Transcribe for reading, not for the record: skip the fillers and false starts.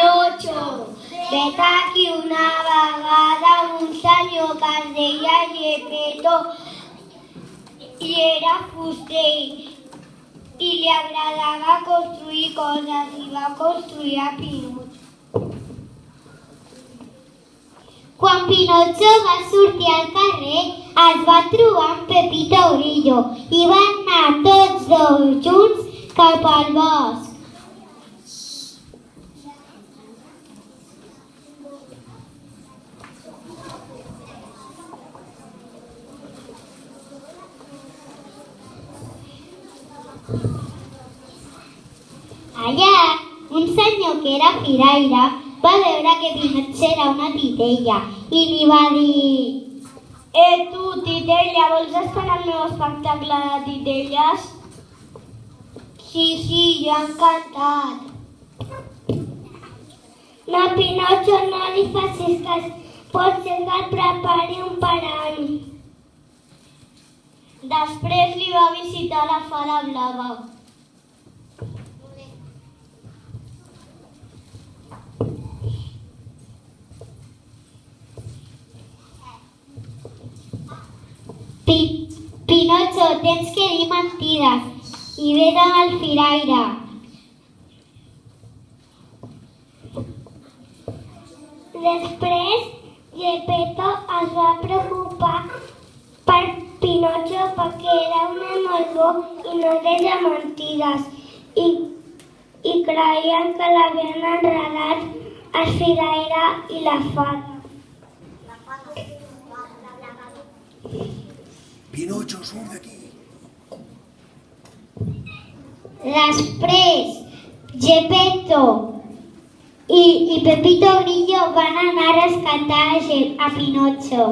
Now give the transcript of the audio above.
Pinocho, vet aquí una vegada un senyor que es deia Geppetto i era fuster i li agradava construir coses i va construir a Pinocho. Quan Pinocho va sortir al carrer es va trobar amb Pepito Grillo i van anar tots dos junts cap al bosc. Allà, un senyor que era firaire va veure que Pinocho era una titella i li va dir: tu, titella, vols estar al meu espectacle de titelles? Sí, jo encantat. No, Pinocho, no li facis cas. Pot ser que et prepari un parany. Després li va visitar la fada blava. Pinocho, tens que dir mentides i ves amb el firaire. Després, Geppetto es va preocupar per Pinocho perquè era un nen molt bo i no deia mentides i creien que l'havien enredat el firaire i la fada. Pinocho, surt d'aquí! Després, Geppetto i Pepito Grillo van anar a rescatar a Pinocho.